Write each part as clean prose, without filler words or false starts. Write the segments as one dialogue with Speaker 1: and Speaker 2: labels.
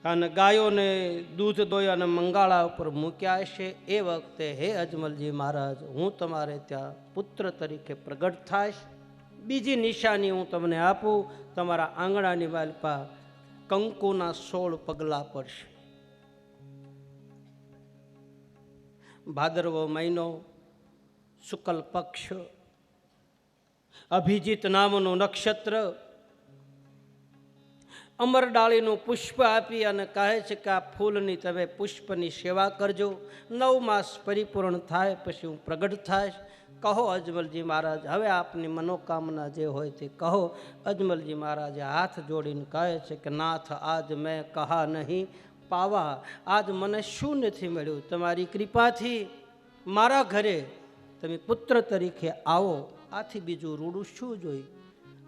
Speaker 1: અને ગાયોને દૂધ દોઈ અને મંગાળા ઉપર મૂક્યા છે. એ વખતે હે અજમલજી મહારાજ, હું તમારે ત્યાં પુત્ર તરીકે પ્રગટ થાશ. બીજી નિશાની હું તમને આપું. તમારા આંગણાની વાલપા કંકુના 16 પગલા પડશે. ભાદરવો મહિનો, શુક્લ પક્ષ, અભિજીત નામનું નક્ષત્ર. અમરડાળીનું પુષ્પ આપી અને કહે છે કે આ ફૂલની તમે પુષ્પની સેવા કરજો. 9 માસ પરિપૂર્ણ થાય પછી હું પ્રગટ થાય. કહો અજમલજી મહારાજ, હવે આપની મનોકામના જે હોય તે કહો. અજમલજી મહારાજે હાથ જોડીને કહે છે કે નાથ, આજ મેં કહા નહીં પાવા. આજ મને શું નથી મળ્યું? તમારી કૃપાથી મારા ઘરે તમે પુત્ર તરીકે આવો. આથી બીજું રૂડું શું જોઈ?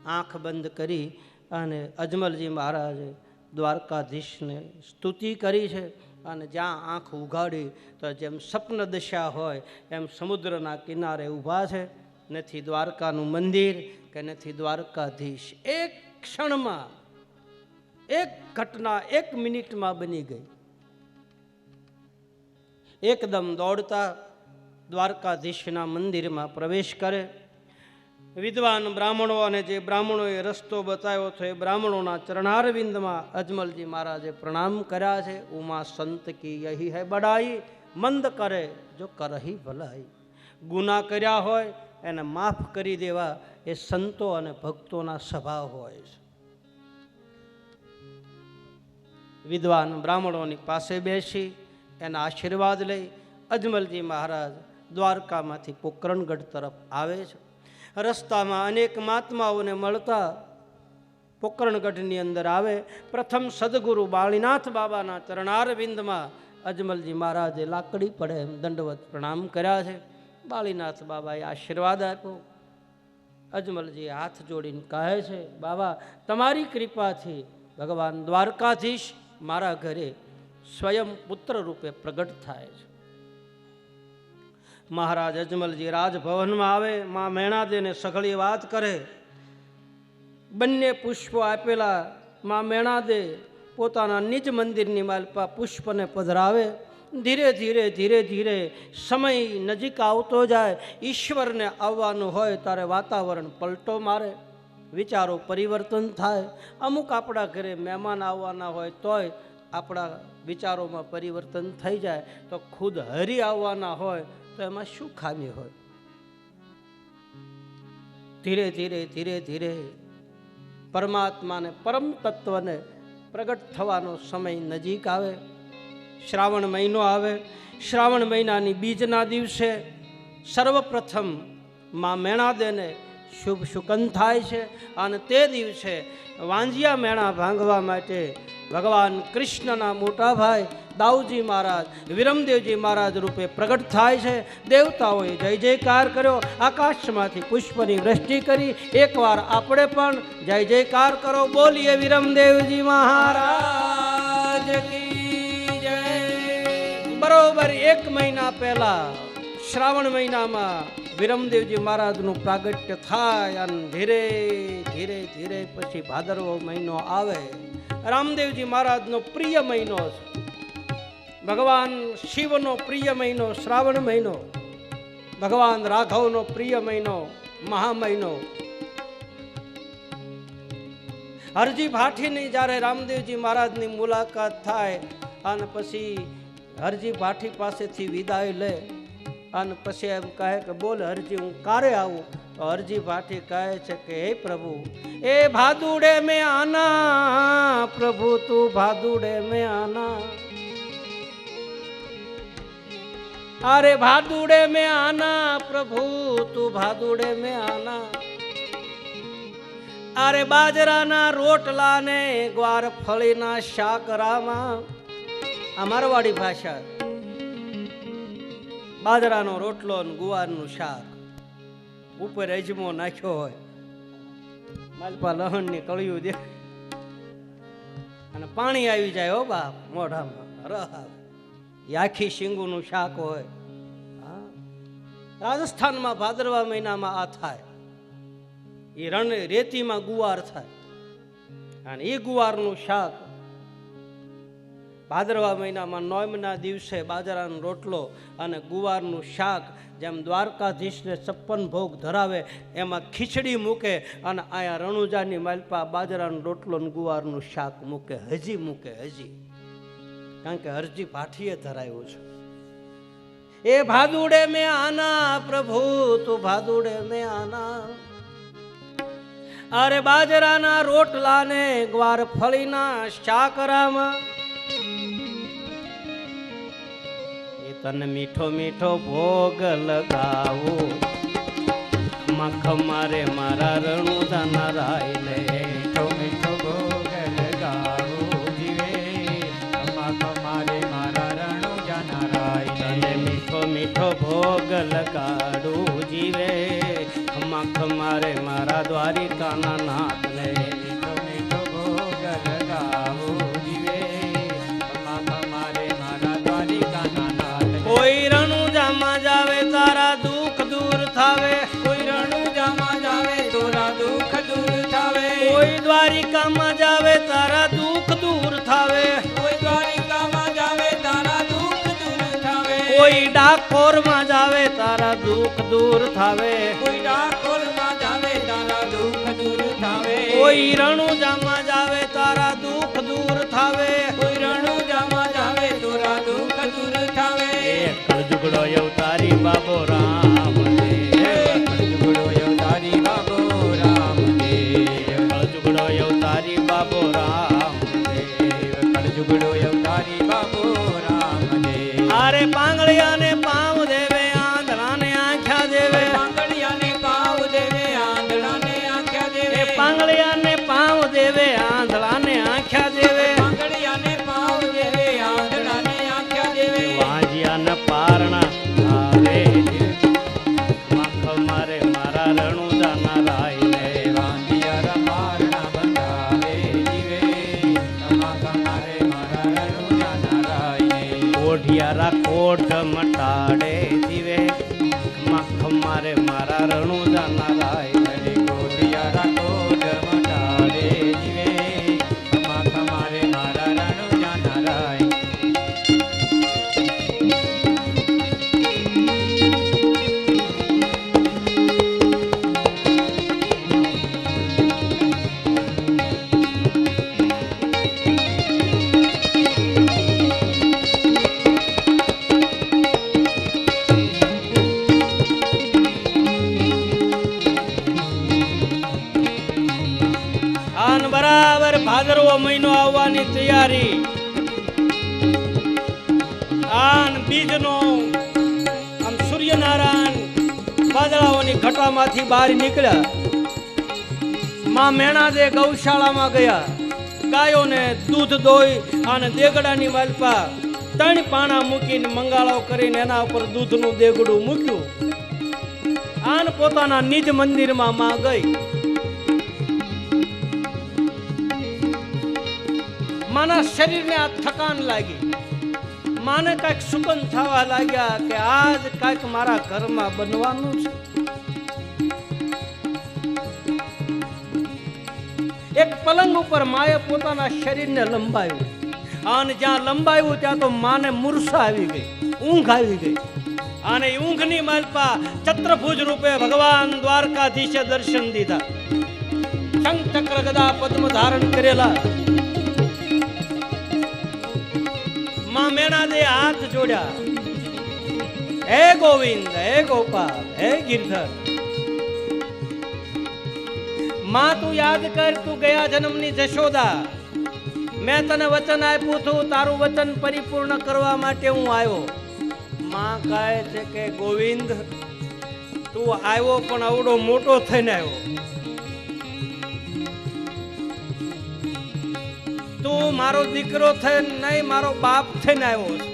Speaker 1: આંખ બંધ કરી અને અજમલજી મહારાજે દ્વારકાધીશને સ્તુતિ કરી છે. અને જ્યાં આંખ ઉઘાડી તો જેમ સ્વપ્ન દશા હોય એમ સમુદ્રના કિનારે ઊભા છે. નથી દ્વારકાનું મંદિર કે નથી દ્વારકાધીશ. એક ક્ષણમાં, એક ઘટના 1 મિનિટમાં બની ગઈ. એકદમ દોડતા દ્વારકાધીશના મંદિરમાં પ્રવેશ કરે. વિદ્વાન બ્રાહ્મણો અને જે બ્રાહ્મણોએ રસ્તો બતાવ્યો હતો એ બ્રાહ્મણોના ચરણારવિંદમાં અજમલજી મહારાજે પ્રણામ કર્યા છે. ઉમા સંત કી યહી હૈ બડાઈ, મંદ કરે જો કરહી ભલાઈ. ગુના કર્યા હોય એને માફ કરી દેવા એ સંતો અને ભક્તોના સ્વભાવ હોય છે. વિદ્વાન બ્રાહ્મણોની પાસે બેસી એના આશીર્વાદ લઈ અજમલજી મહારાજ દ્વારકામાંથી પોકરણગઢ તરફ આવે છે. રસ્તામાં અનેક મહાત્માઓને મળતા પોકરણગઢની અંદર આવે. પ્રથમ સદગુરુ બાળીનાથ બાબાના ચરણારવિંદમાં અજમલજી મહારાજે લાકડી પડે એમ દંડવત પ્રણામ કર્યા છે. બાળીનાથ બાબાએ આશીર્વાદ આપ્યો. અજમલજી હાથ જોડીને કહે છે, બાબા તમારી કૃપાથી ભગવાન દ્વારકાધીશ મારા ઘરે સ્વયં પુત્ર રૂપે પ્રગટ થાય છે. મહારાજ અજમલજી રાજભવનમાં આવે. માં મેણાદેને સઘળી વાત કરે. બંને પુષ્પો આપેલા માં મેણાદે પોતાના નિજ મંદિરની માલપા પુષ્પને પધરાવે. ધીરે ધીરે ધીરે ધીરે સમય નજીક આવતો જાય. ઈશ્વરને આવવાનું હોય ત્યારે વાતાવરણ પલટો મારે, વિચારો પરિવર્તન થાય. અમુક આપણા ઘરે મહેમાન આવવાના હોય તોય આપણા વિચારોમાં પરિવર્તન થઈ જાય. તો ખુદ હરી આવવાના હોય તો એમાં શું ખામી હોય? ધીરે ધીરે ધીરે ધીરે પરમાત્માને, પરમ તત્વને પ્રગટ થવાનો સમય નજીક આવે. શ્રાવણ મહિનો આવે. શ્રાવણ મહિનાની બીજના દિવસે સર્વપ્રથમ માં મેણાદેને શુભ શુકન થાય છે. અને તે દિવસે વાંજિયા મેણા ભાંગવા માટે ભગવાન કૃષ્ણના મોટા ભાઈ દાઉજી મહારાજ વિરમદેવજી મહારાજ રૂપે પ્રગટ થાય છે. દેવતાઓએ જય જયકાર કર્યો. આકાશમાંથી પુષ્પની વૃષ્ટિ કરી. એકવાર આપણે પણ જય જયકાર કરો. બોલીએ વિરમદેવજી મહારાજ કી જય. બરોબર 1 મહિના પહેલા શ્રાવણ મહિનામાં વિરમદેવજી મહારાજનું પ્રાગટ્ય થાય અને ધીરે ધીરે ધીરે પછી ભાદરવો મહિનો આવે. રામદેવજી મહારાજનો પ્રિય મહિનો છે. ભગવાન શિવનો પ્રિય મહિનો શ્રાવણ મહિનો. ભગવાન રાઘવનો પ્રિય મહિનો મહા મહિનો. હરજી ભાઠીની જ્યારે રામદેવજી મહારાજની મુલાકાત થાય અને પછી હરજી ભાઠી પાસેથી વિદાય લે અને પછી એમ કહે કે બોલ હરજી હું કારે આવું? તો હરજી ભાઠી કહે છે કે હે પ્રભુ, એ ભાદુડે મેં આના, પ્રભુ તું ભાદુડે મેં આના. अरे भादुड़े में आना प्रभु तू भादुड़े में आना. अरे बाजराना रोटला ने ग्वार फळीना शाक रामा. આ મારવાડી ભાષા. બાજરાનો રોટલો અને ગુવારનું શાક, ઉપર અજમો નાખ્યો હોય, માલપા લહણની કળિયું દે અને પાણી આવી જાય હો બાપ મોઢામાં. રહ આખી શીંગુનું શાક હોય. રાજસ્થાનમાં ભાદરવા મહિનામાં આ થાય. એ રણ રેતીમાં ગુવાર થાય અને એ ગુવારનું શાક ભાદરવા મહિનામાં નોમના દિવસે બાજરાનો રોટલો અને ગુવારનું શાક, જેમ દ્વારકાધીશને 56 ભોગ ધરાવે એમાં ખીચડી મૂકે, અને અહીંયા રણુજાની માલપા બાજરાનો રોટલો અને ગુવારનું શાક મૂકે, હજી મૂકે, હજી. કારણ કે હરજી ભાઠીએ ધરાયું છે. એ ભાદુડે મેં આના પ્રભુ, તું ભાદુડે મેં આના. અરે બાજરાના રોટલા ને ગ્વાર ફળીના શાકરામાં એ તને મીઠો મીઠો ભોગ લગાવો, મખ મારે મારા રણુદાના રાય લે.
Speaker 2: મીઠો મીઠો ભોગ લગાવો જીવે, મખ મારે મારા રણુજાના રાય
Speaker 1: તને મીઠો મીઠો ભોગ લગાડું જીવે, મખ મારે મારા દ્વારિકાના નાથ લે.
Speaker 2: મીઠો મીઠો ભોગ લગાવો જીવે, મખ મારે મારા દ્વારિકાના નાથ.
Speaker 1: કોઈ રણુજામાં જાવે તારા દુઃખ દૂર થાવે,
Speaker 2: કોઈ રણુજામાં જાવે તોરા દુઃખ દૂર થાવે,
Speaker 1: કોઈ દ્વારિકામાં જાવે તારા દુઃખ દૂર થાવે,
Speaker 2: કોઈ દ્વારિકામાં જાવે તારા દુઃખ દૂર થાવે,
Speaker 1: કોઈ ડાકોરમાં જાવે તારા દુઃખ દૂર થાવે,
Speaker 2: કોઈ ડાકોરમાં જાવે તારા દુઃખ દૂર થાવે,
Speaker 1: કોઈ રણુજામાં જાવે તારા દુઃખ દૂર થાવે.
Speaker 2: કોઈ રણુજામાં જાવે તોરા દુઃખ દૂર થાવે.
Speaker 1: કળજુગડો અવતારી બાબો રામ દેવ,
Speaker 2: કળજુગડો અવતારી બાબો રામદેવ,
Speaker 1: કળજુગડો અવતારી બાબો રામ દેવ.
Speaker 2: કળજુગડો અવતારી બાબો રામદેવ.
Speaker 1: આરે પાંગળિયાને પાવ દેવે, આંધળાને આંખ્યા દેવે.
Speaker 2: પાંગળિયાને પાવ દેવે, આંધળાને આંખ્યા દેવે.
Speaker 1: પાંગળિયાને પાવ દેવે, આંધળાને આંખ્યા દેવે.
Speaker 2: પાંગળિયાને પાવ દેવે, આંધળાને આંખ્યા દેવે.
Speaker 1: વાંજિયાને પારણા આવે, મખ મારે મારા રણુદાના રાય લે.
Speaker 2: વાંધિયારા મારણા બંધાવે જીવે, મખ મારે મારા રણુજાના રાયને.
Speaker 1: કોઢિયારા કોઢ મટાડે જીવે, મખ મારે મારા રણુદાના રાય લે.
Speaker 2: હરે કોઢિયારા કોઢ મટાડે જીવે, મખ મારે મારા રણુજાના રાય.
Speaker 1: આન બરાબર ભાદરવો મહિનો આવવાની તૈયારી. આન બીજનો આમ સૂર્યનારાયણ વાદળાઓની ઘટામાંથી બહાર નીકળ્યા. માં મેણાદે ગૌશાળામાં ગયા, ગાયોને દૂધ દોઈ અને દેગડાની માલપા 3 પાણા મૂકીને મંગાળો કરીને એના ઉપર દૂધનું દેગડું મૂક્યું. આન પોતાના નિજ મંદિરમાં માં ગઈ. માના શરીરને આ થકાન લાગી. માને કાંઈક સુગંધ થવા લાગ્યા કે આજ કાંઈક મારા ઘરમાં બનવાનું છે. એક પલંગ ઉપર માએ પોતાના શરીરને લંબાવ્યું, અને જ્યાં લંબાવ્યું ત્યાં તો માને મૂર્છા આવી ગઈ, ઊંઘ આવી ગઈ. અને ઊંઘની માલપા ચત્રભુજ રૂપે ભગવાન દ્વારકાધીશે દર્શન દીધા. શંખ ચક્ર ગદા પદ્મ ધારણ કરેલા. માં મેણાદે હાથ જોડ્યા, હે ગોવિંદ, હે ગોપાલ, હે ગિરધર. માં તું યાદ કર, તું ગયા જન્મની જશોદા. મેં તને વચન આપ્યું હતું, તારું વચન પરિપૂર્ણ કરવા માટે હું આવ્યો. માં કહે છે કે ગોવિંદ, તું આવ્યો પણ આવડો મોટો થઈને આવ્યો. તું મારો દીકરો થઈને નહીં, મારો બાપ થઈને આવ્યો છે.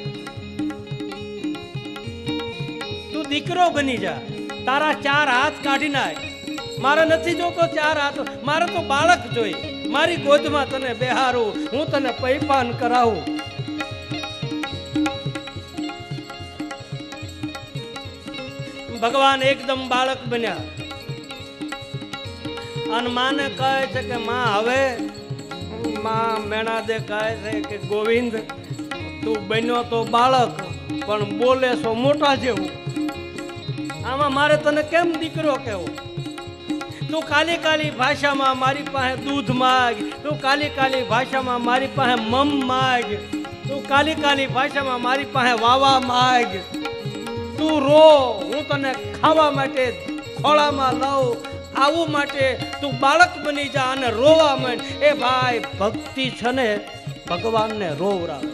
Speaker 1: તું દીકરો બની જા, તારા 4 હાથ કાઢી નાખ. મારે નથી જોતો 4 હાથ, મારે તો બાળક જોઈએ. મારી ગોદમાં તને બેહારું, હું તને પૈપાન કરાવું. ભગવાન એકદમ બાળક બન્યા. અને માને કહે છે કે માં હવે માં મેણાદે કહે છે કે ગોવિંદ તું બન્યો તો બાળક પણ બોલે છો મોટા જેવું. આમાં મારે તને કેમ દીકરો કહેવો? તું કાલી કાલી ભાષામાં મારી પાસે દૂધ માગ, તું કાલી કાલી ભાષામાં મારી પાસે મમ માગ, તું કાલી કાલી ભાષામાં મારી પાસે વાવા માગ. તું રો, હું તને ખાવા માટે ખોળામાં લઉં. આવું માટે તું બાળક બની જા અને રોવા માંડ. એ ભાઈ, ભક્તિ છે ને ભગવાનને રોવરાવે.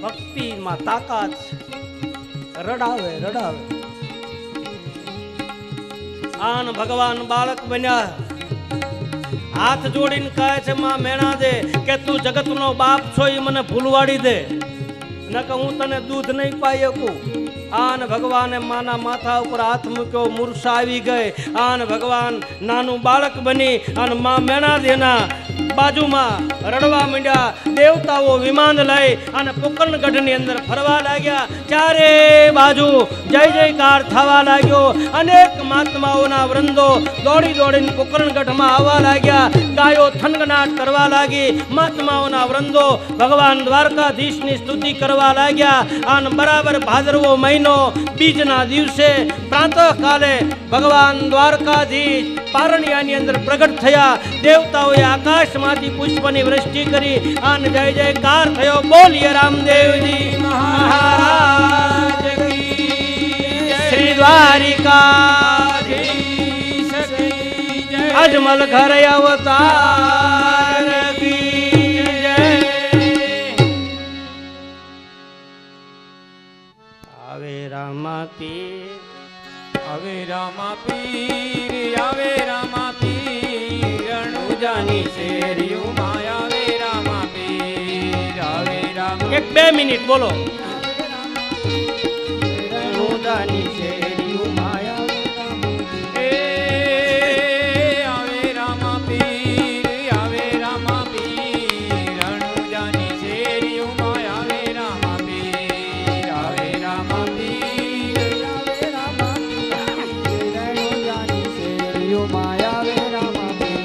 Speaker 1: ભક્તિમાં તાકાત છે. રડાવે રડાવે. આન ભગવાન બાળક બન્યા, હાથ જોડીને કહે છે માં મેણા દે કે તું જગતનો બાપ છો એ મને ભૂલવાડી દે, નકર હું તને દૂધ નહીં પાઈ શકું. આન ભગવાને માના માથા ઉપર હાથ મૂક્યો, મૂર્છા આવી ગઈ. આન ભગવાન નાનું બાળક બની અને માં મેણા દેના બાજુમાં રડવા માંડ્યા. દેવતાઓ વિમાન લઈ અને પોકરણગઢની અંદર ફરવા લાગ્યા. ચારે બાજુ જય જયકાર થવા લાગ્યો. અનેક મહાત્માઓના વૃંદો દોડી દોડીને પોકરણગઢમાં આવવા લાગ્યા. ગાયો થનગનાટ કરવા લાગી. મહાત્માઓના વૃંદો ભગવાન દ્વારકાધીશની સ્તુતિ કરવા લાગ્યા. અને બરાબર ભાદરવો મહિનો બીજના દિવસે પ્રાતઃ કાલે ભગવાન દ્વારકાધીશ પારણિયાની અંદર પ્રગટ થયા. દેવતાઓએ આકાશમાંથી પુષ્પની વૃષ્ટિ કરી અને જય જયકાર થયો. બોલીએ રામદેવજી મહારાજ કી જય. શ્રી દ્વારિકાધીશ કી જય. અજમલ ઘર અવતાર કી જય. આવે રામા પીર,
Speaker 2: આવે રામા પીર, આવે રામા પીર, રણુજાની શેરીઓમાં આવે રામા પીર, આવે રામા.
Speaker 1: 1-2 મિનિટ બોલો. રણુજાની શેરીઓમાં આવે રામા
Speaker 2: પીર, આવે રામા પીર, આવે રામા પીર, રણુજાની શેરીઓમાં આવે રામા પીર, આવે રામા પીર, આવે રામા પીર, રણુજાની શેરીઓમાં આવે રામા પીર.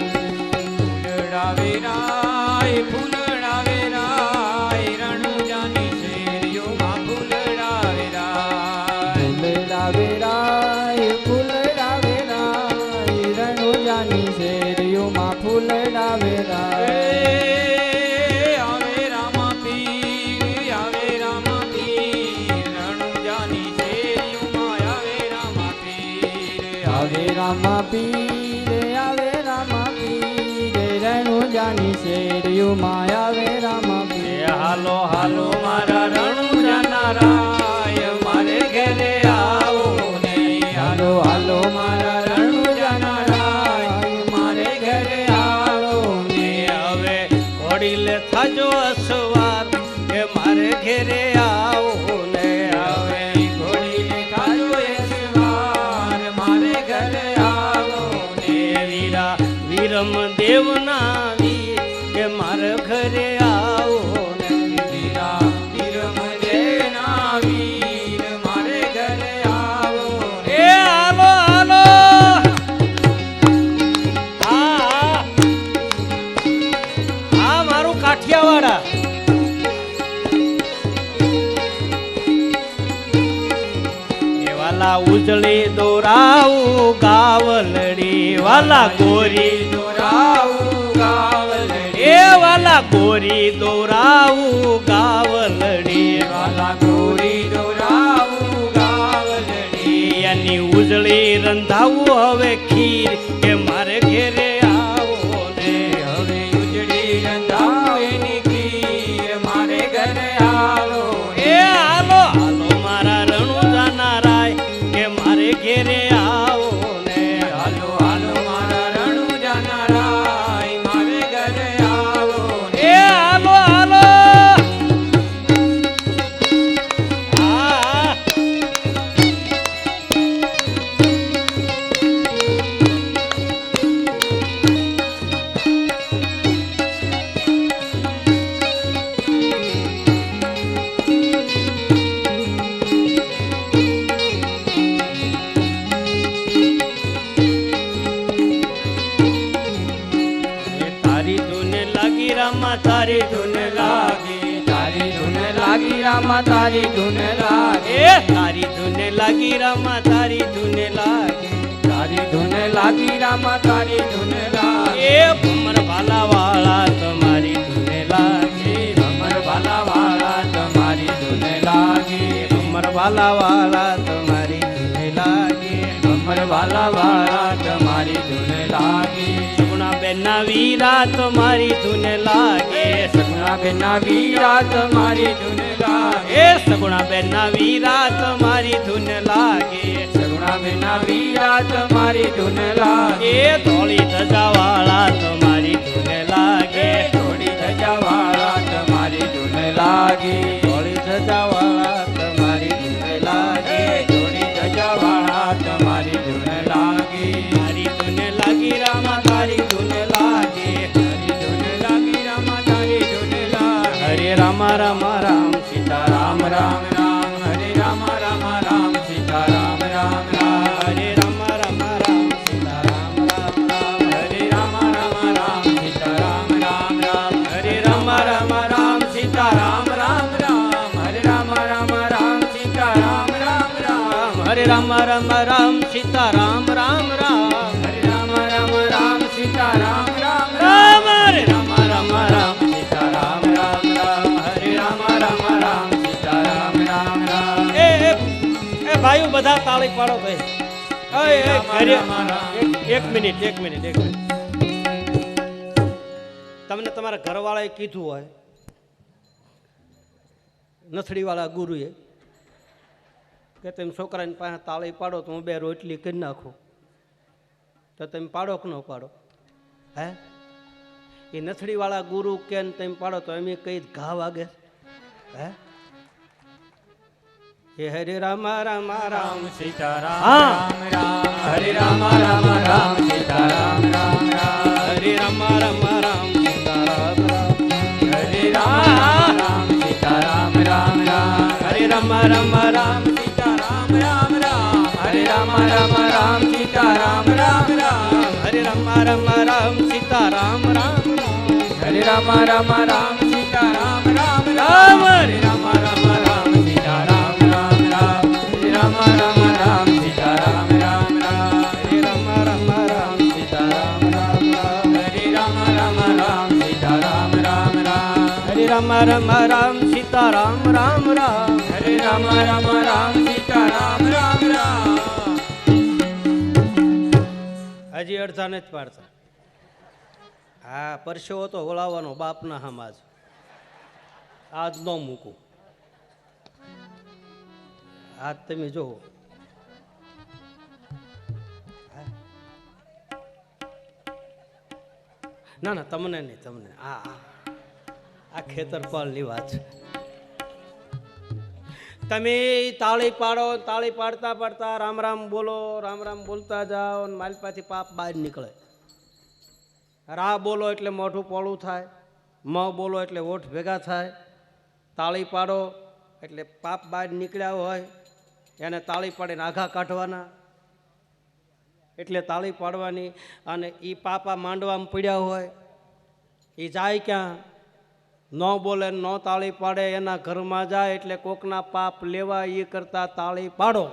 Speaker 2: ફૂલડા વેરાય, ફૂલડા વેરાય, રણુજાની શેરીઓમાં ફૂલડા વેરાય. ફૂલડા વેરાય, ફૂલડા વેરાય, રણુજાની શેરીઓમાં ફૂલડા વેરાય. આવે રામા પીર, આવે રામા પીર, રણુજાની શેરીઓમાં આવે રામા પીર, આવે રામા પીર, આવે રામા પીર, રણુજાની શેરીઓમાં આવે રામા પીર. હાલો હાલો મારા રણુજાના રાય, મારે ઘરે આવો ને. હાલો હાલો મારા રણુજાના રાય, મારે ઘરે આવો ને.
Speaker 1: હવે ઘોડી લે થાજો અસવાર કે મારે ઘેરે આવો ને.
Speaker 2: હવે ઘોડી લેખાજો એસવાર, મારે ઘરે આવો ને.
Speaker 1: વીરા વીરમ દેવના વીર કે મારે ઘરે આવો ને.
Speaker 2: વીરા વીરમ દેવના વીર, મારે ઘરે આવો ને.
Speaker 1: એ હાલો હાલો. આ મારું કાઠિયાવાડા. એ વાલા ઉજળી દોરાવું ગાવલડી, વાલા ગોરી
Speaker 2: દોરાવું ગાવલડી,
Speaker 1: એ વાલા ગોરી દોરાવું ગાવલડી.
Speaker 2: વાલા ગોરી દોરાવું ગાવલડી.
Speaker 1: એની ઉજળી રંધાવું હવે ખીર કે મારે ઘેરે આવો ને.
Speaker 2: હવે ઉજળી રંધાવો એની ખીર, મારે ઘરે આવો ને.
Speaker 1: એ હાલો હાલો મારા રણુજાના રાય કે મારે ઘેરે આવો ને.
Speaker 2: હાલો હાલો મારા રણુજાના રાય, મારે ઘરે આવો ને.
Speaker 1: એ હાલો હાલો. હા. તારી ધૂન લાગી રામા, તારી ધૂન લાગી.
Speaker 2: લાગી રામા તારી ધૂન લાગે
Speaker 1: એ તારી ધૂને લાગી રામા તારી ધૂને લાગે
Speaker 2: તારી ધૂન લાગી રામા તારી ધૂન લાગે
Speaker 1: એ ભમર ભાલા વાળા તમારી ધૂને લાગે
Speaker 2: ભમર ભાલા વાળા તમારી ધૂન લાગે
Speaker 1: ભમર ભાલા વાળા તમારી ધૂને લાગે
Speaker 2: ભમર ભાલા વાળા તમારી ધૂન લાગે
Speaker 1: સગુણા બેનના વીરા તમારી ધૂને લાગે
Speaker 2: સગુણા બેના વીરા તમારી ધૂન લાગે
Speaker 1: એ સગુણા બેનના વીરા તમારી ધૂને લાગે
Speaker 2: સગુણા બેના વીરા તમારી ધૂન લાગે
Speaker 1: એ ધોળી ધજા વાળા તમારી ધૂને લાગે
Speaker 2: થોડી ધજા વાળા તમારી ધૂન લાગે
Speaker 1: ધોળી ધજા વાળા તમારી ધૂને લાગે
Speaker 2: થોડી ધજા વાળા તમારી ધૂન લાગે
Speaker 1: તારી ધૂને લાગી રામા તારી ધૂને લાગે
Speaker 2: તારી ધૂન લાગી રામા તારી ધૂન લાગે
Speaker 1: હરે રામ રામ રામ સીતા
Speaker 2: રામ રામ રામ હરે રામ રામ રામ સીતા રામ રામ રામ
Speaker 1: હરે રામ રામ રામ સીતા રામ રામ રામ
Speaker 2: હરે રામ રામ રામ સીતા રામ રામ રામ
Speaker 1: હરે રામ રામ રામ સીતા રામ રામ
Speaker 2: રામ હરે રામ રામ રામ સીતા રામ રામ રામ
Speaker 1: હરે રામ રામ રામ સીતા રામ રામ રામ
Speaker 2: હરે રામ રામ રામ સીતા રામ રામ
Speaker 1: રામ હરે રામ રામ રામ
Speaker 2: સીતા રામ રામ રામ હરે રામ રામ રામ સીતા રામ રામ રામ
Speaker 1: એ ભાઈઓ બધા તાળી પાડો ભાઈ એક મિનિટ તમને તમારા ઘરવાળાએ કીધું હોય નથડીવાળા ગુરુએ કે તમે છોકરાની પાસે તાળી પાડો તો હું 2 રોટલી કરી નાખું તો તમે પાડો કે ન પાડો હે એ નથડીવાળા ગુરુ કે ને તમે પાડો તો એમ કઈ ઘા વાગે હે હે હરે રામ રામ રામ
Speaker 2: સીતા
Speaker 1: હા.
Speaker 2: રામ રામ હરે રામ રામ રામ સીતા રામ રામ રામ
Speaker 1: હરે રામ રામ રામ સીતા રામ રામ
Speaker 2: હરે રામ રામ સીતા રામ રામ રામ
Speaker 1: હરે રામ રામ રામ
Speaker 2: સીતા રામ રામ રામ હરે રામ રામ રામ સીતા રામ રામ રામ
Speaker 1: હરે રામ રામ રામ સીતા રામ રામ
Speaker 2: હરે રામ રામ રામ સીતા રામ રામ
Speaker 1: રામ
Speaker 2: હરે રામ રામ રામ સીતા રામ રામ રામ હરે રામ રામ રામ સીતા રામ રામ રામ
Speaker 1: હરે રામ રામ રામ સીતા રામ રામ
Speaker 2: હરે રામ રામ રામ સીતા રામ રામ રામ
Speaker 1: હરે રામ રામ રામ સીતા રામ રામ રામ
Speaker 2: હરે રામ રામ રામ સીતા રામ રામ રામ
Speaker 1: હજી અડધા નથી પાડતા હા પરસેવો તો વળાવવાનો બાપના હમાજ આજ ન મૂકું આજ તમે જોવો ના ના તમને નહીં તમને આ ખેતરપાલની વાત છે તમે તાળી પાડો તાળી પાડતા પાડતા રામ રામ બોલો રામ રામ બોલતા જાઓ અને માલપાથી પાપ બહાર નીકળે રા બોલો એટલે મોઢું પોળું થાય મ બોલો એટલે ઓઠ ભેગા થાય તાળી પાડો એટલે પાપ બહાર નીકળ્યા હોય એને તાળી પાડીને આઘા કાઢવાના એટલે તાળી પાડવાની અને એ પાપા માંડવામાં પડ્યા હોય એ જાય ક્યાં ન બોલે ન તાળી પાડે એના ઘરમાં જાય એટલે કોકના પાપ લેવા એ કરતા તાળી પાડો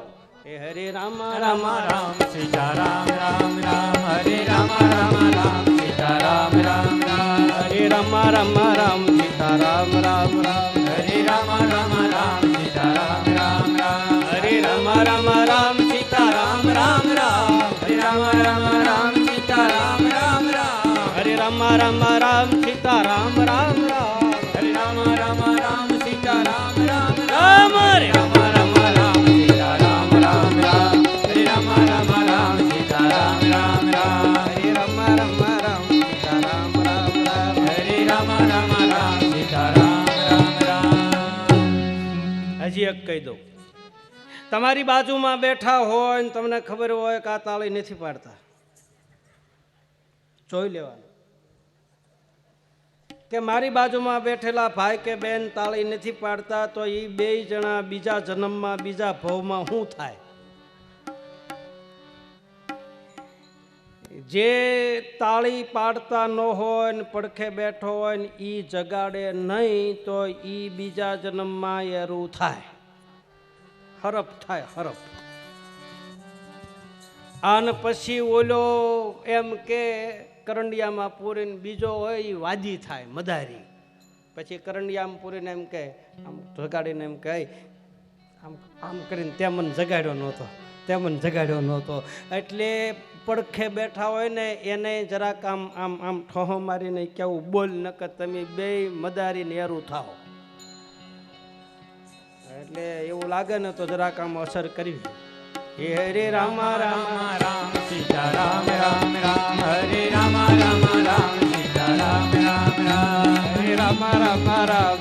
Speaker 1: એ હરે રામ રામ રામ
Speaker 2: સીતા રામ રામ રામ હરે રામ રામ રામ સીતા રામ રામ રામ
Speaker 1: હરે રામ રામ રામ સીતા રામ રામ રામ
Speaker 2: હરે રામ રામ રામ સીતા રામ રામ રામ
Speaker 1: હરે રામ રામ રામ સીતા રામ રામ રામ
Speaker 2: હરે રામ રામ રામ સીતા રામ રામ રામ
Speaker 1: હરે રામ રામ રામ સીતા રામ રામ રામ
Speaker 2: હરે રામ રામ રામ સીતા રામ રામ
Speaker 1: રામ હરે
Speaker 2: રામ રામ રામ સીતા રામ રામ રામ હરે રામ રામ રામ સીતા રામ રામ રામ
Speaker 1: હરે રામ રામ રામ સીતા રામ રામ રામ
Speaker 2: હરે રામ રામ રામ સીતા રામ રામ રામ
Speaker 1: હજી એક કહી દઉં તમારી બાજુમાં બેઠા હોય ને તમને ખબર હોય કે આ તાળી નથી પાડતા જોઈ લેવાનું કે મારી બાજુમાં બેઠેલા ભાઈ કે બેન તાળી નથી પાડતા તો એ 2 જણા બીજા જન્મમાં બીજા ભવમાં શું થાય જે તાળી પાડતા ન હોય ને પડખે બેઠો હોય ને એ જગાડે નહીં તો એ બીજા જન્મમાં એરું થાય, હરફ થાય, હરફ. આને પછી ઓલો એમ કે કરંડિયામાં પૂરીને બીજો હોય એ વાજી થાય, મદારી. પછી કરંડિયામાં પૂરીને એમ કે આમ જગાડીને એમ કહે આમ આમ કરીને તે મને જગાડ્યો નહોતો, તે મને જગાડ્યો નહોતો. એટલે પડખે બેઠા હોય ને એને જરાક આમ આમ આમ ઠોહો મારીને કેવું બોલ નકર તમે બે મદારીને એરું થાઓ. એટલે એવું લાગે ને તો જરાક આમ અસર કરવી. હે હરે રામ રામ
Speaker 2: રામ સીતા રામ રામ રામ હરે રામ રામ રામ સીતા રામ રામ રામ
Speaker 1: હરે રામ રામ રામ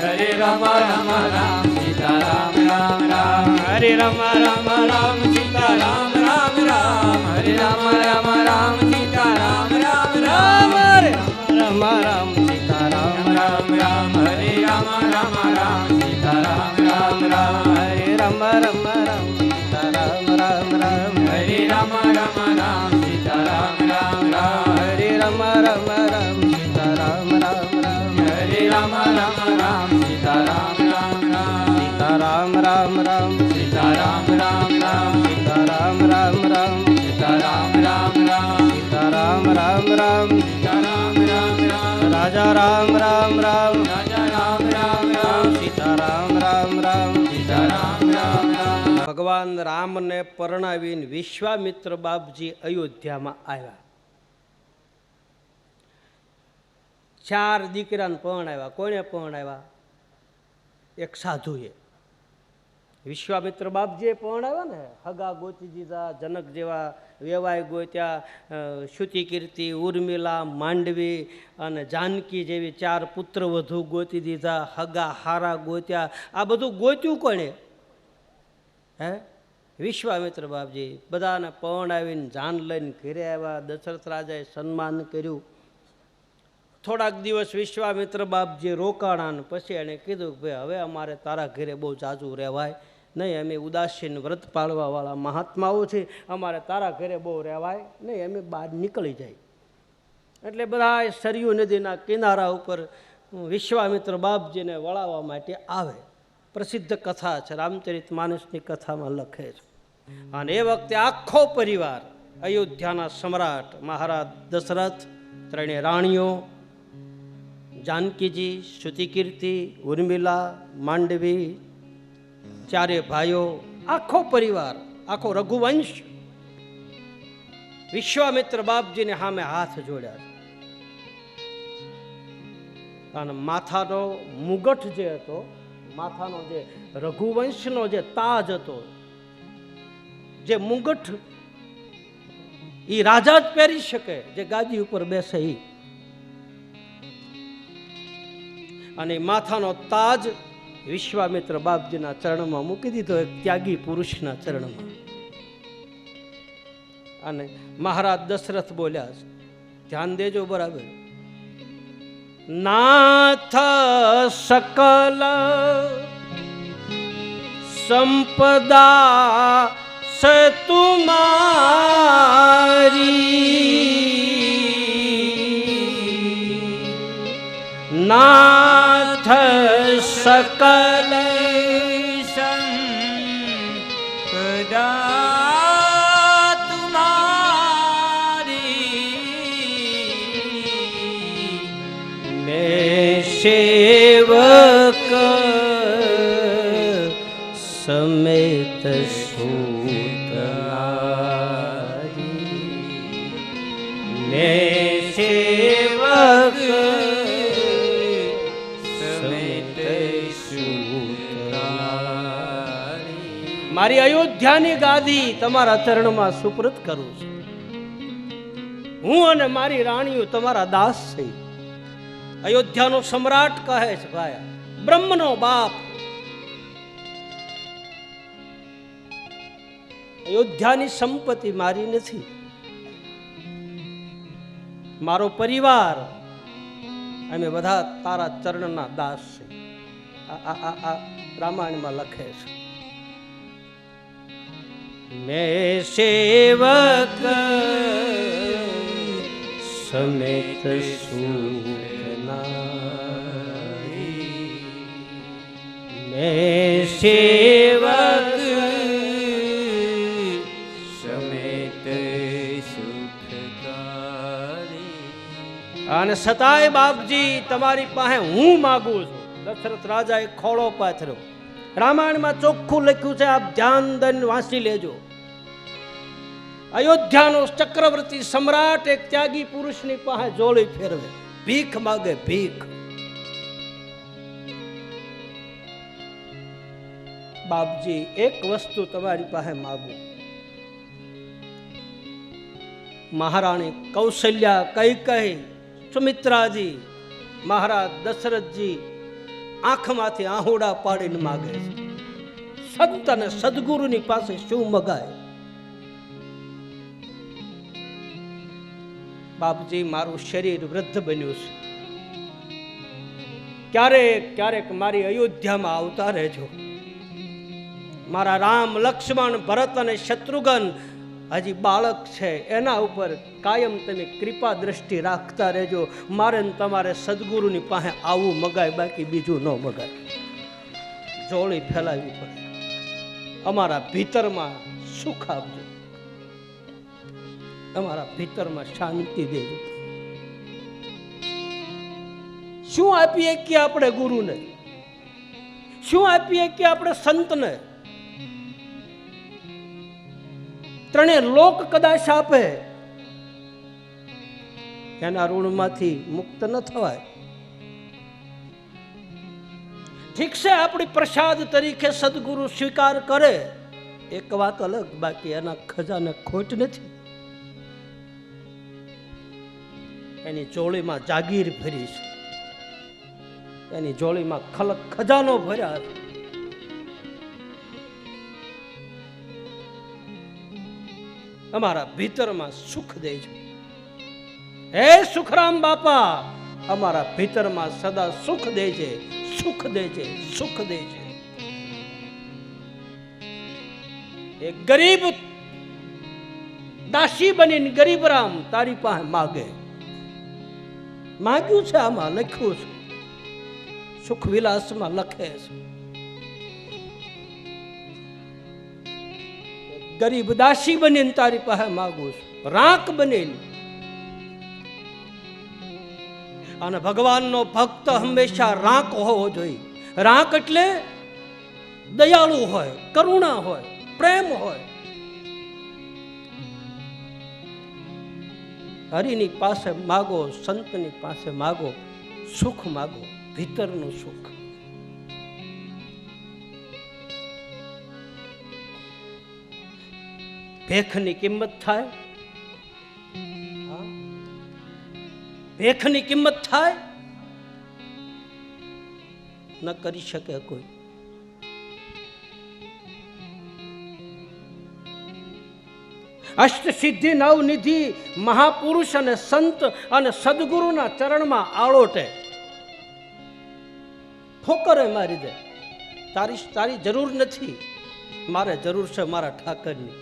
Speaker 2: હરે રામ રામ રામ સીતા રામ રામ રામ
Speaker 1: હરે રામ રામ
Speaker 2: રામ સીતા રામ રામ રામ હરે રામ રામ રામ સીતા રામ રામ રામ
Speaker 1: હરે રામ રામ સીતા રામ
Speaker 2: રામ રામ હરે રામ રામ રામ સીતા રામ રામ રામ
Speaker 1: હરે રામ રામ રામ સીતા રામ રામ રામ
Speaker 2: હરે રામ રામ રામ સીતા રામ રામ રામ
Speaker 1: હરે રામ રામ રામ સીતા રામ રામ રામ
Speaker 2: હરે રામ રામ રામ સીતા રામ રામ રામ
Speaker 1: સીતા રામ રામ રામ
Speaker 2: સીતા રામ રામ રામ
Speaker 1: સીતા રામ રામ રામ
Speaker 2: સીતા રામ રામ રામ
Speaker 1: સીતા રામ રામ રામ
Speaker 2: સીતા રામ રામ રામ
Speaker 1: રાજા રામ રામ રામ
Speaker 2: રાજા રામ રામ રામ
Speaker 1: સીતા રામ રામ રામ
Speaker 2: સીતા રામ રામ રામ
Speaker 1: ભગવાન રામને પરણાવીને વિશ્વામિત્ર બાપજી અયોધ્યામાં આવ્યા. 4 દીકરાને પરણાવ્યા. કોને પરણાવ્યા? એક સાધુએ. વિશ્વામિત્ર બાપજીએ પરણાવ્યા ને, હગા ગોતી દીધા, જનક જેવા વેવાય ગોત્યા, શ્રુતિકીર્તિ, ઉર્મિલા, માંડવી અને જાનકી જેવી 4 પુત્ર વધુ ગોતી દીધા, હગા હારા ગોત્યા. આ બધું ગોત્યું કોણે? હે? વિશ્વામિત્ર બાપજી. બધાને પરણાવીને જાન લઈને ઘરે આવ્યા. દશરથ રાજાએ સન્માન કર્યું. થોડાક દિવસ વિશ્વામિત્ર બાપજી રોકાણા. પછી એણે કીધું કે ભાઈ હવે અમારે તારા ઘરે બહુ જાજુ રહેવાય નહીં, અમે ઉદાસીન વ્રત પાળવાવાળા મહાત્માઓ છે, અમારે તારા ઘરે બહુ રહેવાય નહીં, અમે બહાર નીકળી જાય. એટલે બધા સરયુ નદીના કિનારા ઉપર વિશ્વામિત્ર બાપજીને વળાવવા માટે આવે. પ્રસિદ્ધ કથા છે, રામચરિત માનસની કથામાં લખે છે. અને એ વખતે આખો પરિવાર, અયોધ્યાના સમ્રાટ મહારાજ દશરથ, 3 રાણીઓ, જાનકીજી, શ્રુતિકીર્તિ, ઉર્મિલા, માંડવી, 4 ભાઈઓ, આખો પરિવાર, આખો રઘુવંશ વિશ્વામિત્ર બાપજીને સામે હાથ જોડ્યા છે. અને માથાનો મુગટ જે હતો, માથાનો જે રઘુવંશનો જે તાજ હતો, જે મુગટ એ રાજા જ પહેરી શકે, જે ગાદી ઉપર બેસે એ. અને માથાનો તાજ વિશ્વામિત્ર બાપજીના ચરણમાં મૂકી દીધો, એક ત્યાગી પુરુષના ચરણમાં. અને મહારાજ દશરથ બોલ્યા છે, ધ્યાન દેજો બરાબર. નાથ સકલ સંપદા સે તુમારી, નાથ સકલ
Speaker 2: સંપદા તુમારી,
Speaker 1: મેં સેવક સમેત સૂતનારી, મેં સેવક સમેત સૂતનારી. મારી અયોધ્યાની ગાદી તમારા ચરણમાં સુપ્રત કરું છું. હું અને મારી રાણીઓ તમારા દાસ છે. અયોધ્યાનો સમ્રાટ કહે છે, ભાઈ બ્રહ્મનો બાપ. અયોધ્યાની સંપત્તિ મારી નથી, મારો પરિવાર, અમે બધા તારા ચરણના દાસ છે. આ રામાયણમાં લખે છે. મેં સેવક સમેત સુખનારી, મેં સેવક
Speaker 2: સમેત સુખકારી.
Speaker 1: અને સતાય બાપજી તમારી પાસે હું માગું છું. દશરથ રાજાએ ખોળો પાથર્યો. રામાયણમાં ચોખ્ખું લખ્યું છે, આપ ધ્યાન દઈને વાંચી લેજો. અયોધ્યાનો ચક્રવર્તી સમ્રાટ એક ત્યાગી પુરુષની પાસે જોડી ફેરવે, ભીખ માગે, ભીખ. બાપજી એક વસ્તુ તમારી પાસે માગું. મહારાણી કૌશલ્યા, કૈકેયી, સુમિત્રાજી, મહારાજ દશરથજી આંખમાંથી આહુડા પાડીને માગે છે. સંત અને સદગુરુની પાસે શું મગાય? બાપજી મારું શરીર વૃદ્ધ બન્યું છે, ક્યારેક ક્યારેક મારી અયોધ્યામાં આવતા રહેજો. મારા રામ, લક્ષ્મણ, ભરત અને શત્રુઘ્ન હજી બાળક છે, એના ઉપર કાયમ તમે કૃપા દ્રષ્ટિ રાખતા રહેજો. મારે તમારે સદગુરુની પાસે આવું મગાય, બાકી બીજું ન મગાય. જોડી ફેલાવી પડે. અમારા ભીતરમાં સુખ આપજો, અમારા ભીતરમાં શાંતિ દેજો. શું આપીએ કે આપણે ગુરુને? શું આપીએ કે આપણે સંતને? ત્રણે લોક કદાચ આપે, એના ઋણમાંથી મુક્ત ન થવાય. ઠીક છે, આપણી પ્રસાદ તરીકે સદગુરુ સ્વીકાર કરે, એક વાત અલગ, બાકી એના ખજાને ખોટ નથી. એની જોડીમાં જાગીર ભરી છે, એની જોડીમાં ખજાનો ભર્યા છે. અમારા ભીતરમાં સુખ દેજો. હે સુખરામ બાપા, અમારા ભીતરમાં સદા સુખ દેજે, સુખ દેજે, સુખ દેજે. એક ગરીબ દાસી બનીને ગરીબ રામ તારી પાસે માગે. માગ્યું છે, આમાં લખ્યું છે, સુખ વિલાસમાં લખે છે. ગરીબ દાસી બનીને તારી પાસે માગું છું, રાંક બનીને. અને ભગવાનનો ભક્ત હંમેશા રાંક હોવો જોઈએ. રાંક એટલે દયાળુ હોય, કરુણા હોય, પ્રેમ હોય. હરિની પાસે માગો, સંતની પાસે માગો, સુખ માગો, ભીતરનું સુખ. ભેખની કિંમત થાય, ભેખની કિંમત થાય ન કરી શકે કોઈ. અષ્ટ સિદ્ધિ નવ નિધિ મહાપુરુષ અને સંત અને સદગુરુના ચરણમાં આળોટે, ઠોકરે મારી દે. તારી જરૂર નથી, મારે જરૂર છે મારા ઠાકરની.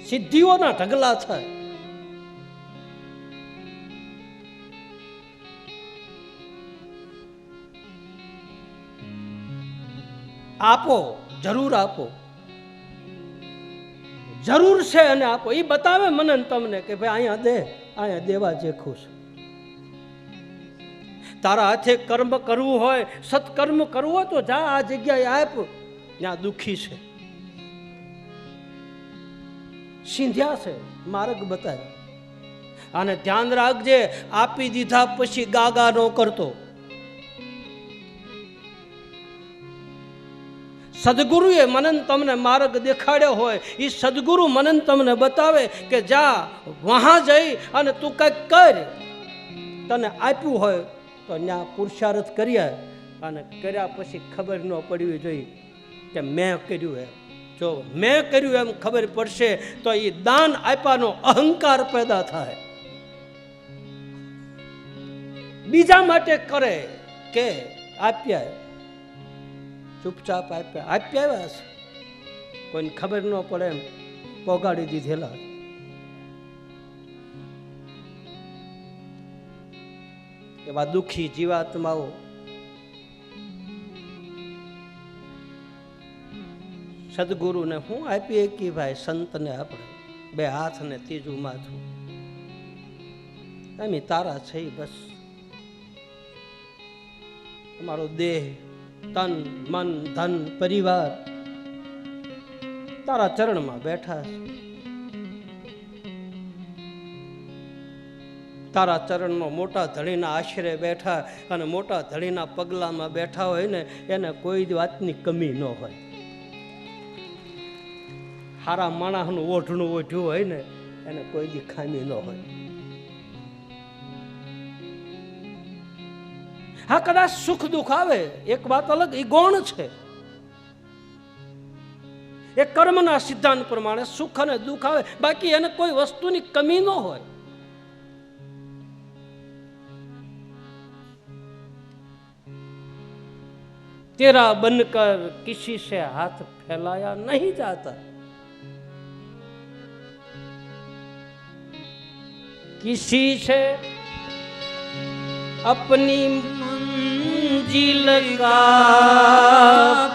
Speaker 1: સિદ્ધિઓના ઢગલા થાય. આપો, જરૂર આપો, જરૂર છે અને આપો. એ બતાવે મને તમને કે ભાઈ અહીંયા દે, અહીંયા દેવા જે ખુશ. તારા હાથે કર્મ કરવું હોય, સત્કર્મ કરવું હોય તો જા, આ જગ્યાએ આપ, ત્યાં દુખી છે, સિંધ્યા છે, માર્ગ બતાવે. અને ધ્યાન રાખજે, આપી દીધા પછી ગાગા ન કરતો. સદગુરુએ મને તમને માર્ગ દેખાડ્યો હોય, એ સદગુરુ મને તમને બતાવે કે જા, વહાં જઈ અને તું કંઈક કર. તને આપ્યું હોય તો ત્યાં પુરુષાર્થ કર્યા, અને કર્યા પછી ખબર ન પડવી જોઈએ કે મેં કર્યું એમ. જો મેં કર્યું એમ ખબર પડશે તો એ દાન આપ્યાનો અહંકાર પેદા થાય. બીજા માટે કરે કે આપ્યા, ચૂપચાપ આપ્યા છે, કોઈને ખબર ન પડે એમ પોગાડી દીધેલા. એવા દુઃખી જીવાત્માઓ સદગુરુને હું આપીએ કે ભાઈ સંતને આપણે બે હાથ ને ત્રીજું માથું એમ તારા છે બસ. તમારો દેહ તન મન ધન પરિવાર તારા ચરણમાં બેઠા છે. તારા ચરણમાં મોટા ધણીના આશરે બેઠા અને મોટા ધણીના પગલામાં બેઠા હોય ને એને કોઈ વાતની કમી ન હોય. હારા માણસનું ઓઢણું ઓઢ્યું હોય ને એને કોઈ દી ખામી ન હોય. હા, કદાચ સુખ દુઃખ આવે એક વાત અલગ, એ ગૌણ છે. એ કર્મના સિદ્ધાંત પ્રમાણે સુખ અને દુઃખ આવે, બાકી એને કોઈ વસ્તુની કમી ન હોય. तेरा बनकर किसी से हाथ फैलाया नहीं जाता, किसी से अपनी मंजिल का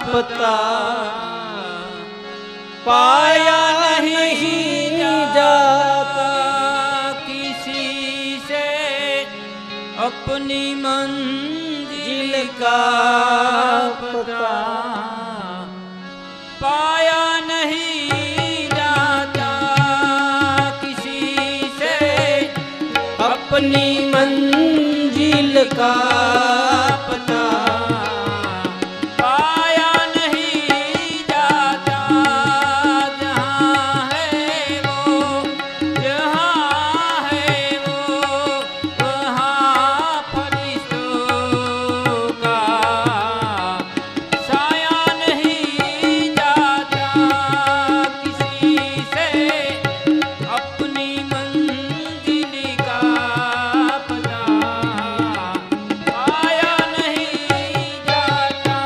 Speaker 1: पता पाया नहीं जाता,
Speaker 2: किसी से अपनी मंजिल का पता पाया नहीं जाता, किसी से
Speaker 1: अपनी मंजिल का पता
Speaker 2: पाया नहीं जाता, जहाँ है वो वहाँ फरिश्तों का साया नहीं जाता, किसी से अपनी मंजिल का पता पाया नहीं जाता।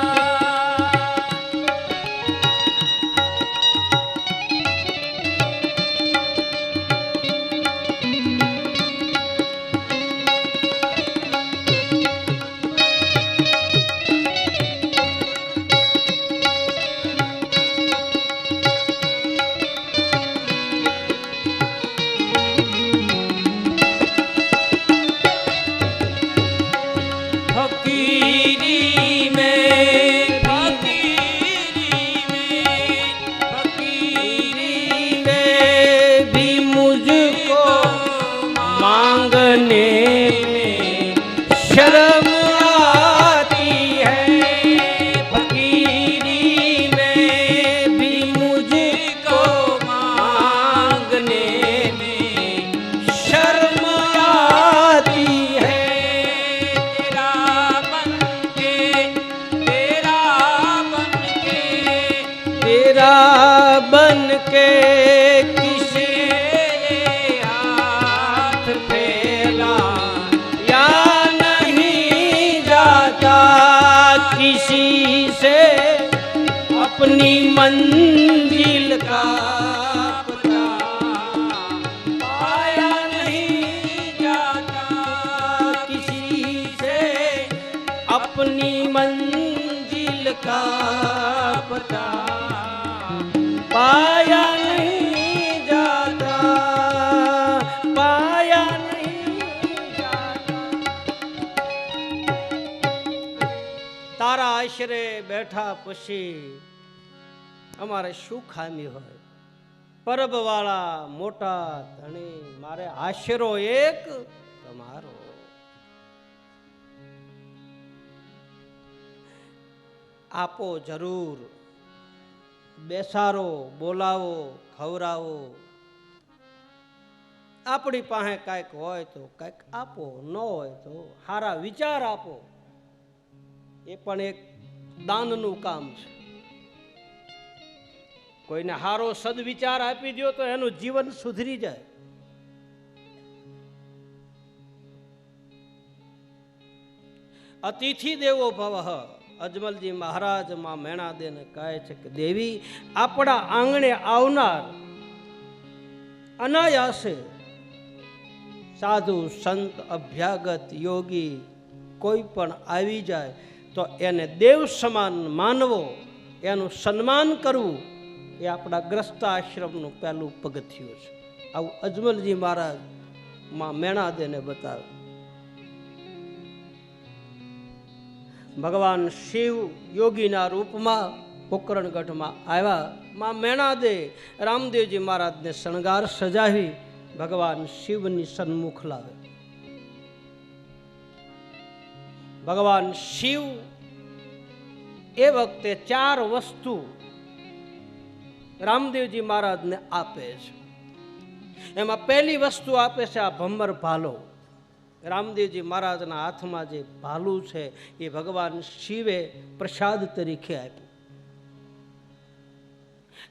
Speaker 2: फकीरी में
Speaker 1: भी मुझको मांगने में शर्म आती है, फकीरी में भी मुझको मांगने में शर्म आती है। तेरा बन के किसी ने हाथ फैला या नहीं जाता, किसी से अपनी मंजिल का पता पाया नहीं जाता, किसी से अपनी मंजिल का पता पाया नहीं जाता, पाया नहीं जाता। तारा आश्रे बैठा पछी अमारे शू खामी होय, परब वाला मोटा धणी मारे आशरो एक तमारो। आपो जरूर, बेसारो, बोलावो, खवरावो, अपनी पाहे कांईक होय तो कांईक आपो, न होय तो हारा विचार आपो। ए पण एक दाननु काम छे। कोईने हारो सदविचार आपी द्यो तो एनु जीवन सुधरी जाय। अतिथि देवो भवः, અજમલજી મહારાજ માં મેણાદેને કહે છે કે દેવી, આપણા આંગણે આવનાર અનાયાસે સાધુ સંત અભ્યાગત યોગી કોઈ પણ આવી જાય તો એને દેવ સમાન માનવો, એનું સન્માન કરવું, એ આપણા ગ્રસ્તાશ્રમનું પહેલું પગથિયું છે. આવું અજમલજી મહારાજ માં મેણાદેને બતાવે. ભગવાન શિવ યોગીના રૂપમાં પોકરણગઢમાં આવ્યા. માં મેણાદે રામદેવજી મહારાજને શણગાર સજાવી ભગવાન શિવની સન્મુખ લાવે. ભગવાન શિવ એ વખતે 4 વસ્તુ રામદેવજી મહારાજને આપે છે. એમાં પહેલી વસ્તુ આપે છે આ ભમ્મર ભાલો. રામદેવજી મહારાજના હાથમાં જે ભાલું છે એ ભગવાન શિવે પ્રસાદ તરીકે આપ્યું.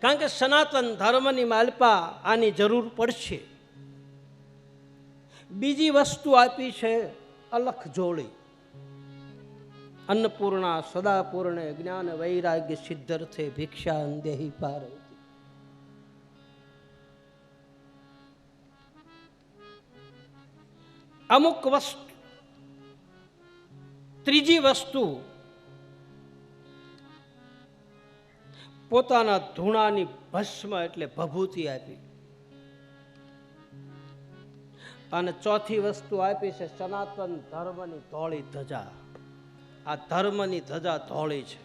Speaker 1: કારણ કે સનાતન ધર્મની માલપા આની જરૂર પડશે. બીજી વસ્તુ આપી છે અલખ જોડી. અન્નપૂર્ણા સદાપૂર્ણે જ્ઞાન વૈરાગ્ય સિદ્ધર્થે ભિક્ષા દેહી પાર્વતી. અમુક વસ્તુ. ત્રીજી વસ્તુ પોતાના ધૂણાની ભસ્મ એટલે ભભૂતિ આપી. અને ચોથી વસ્તુ આપી છે સનાતન ધર્મની ધોળી ધજા. આ ધર્મની ધજા ધોળી છે.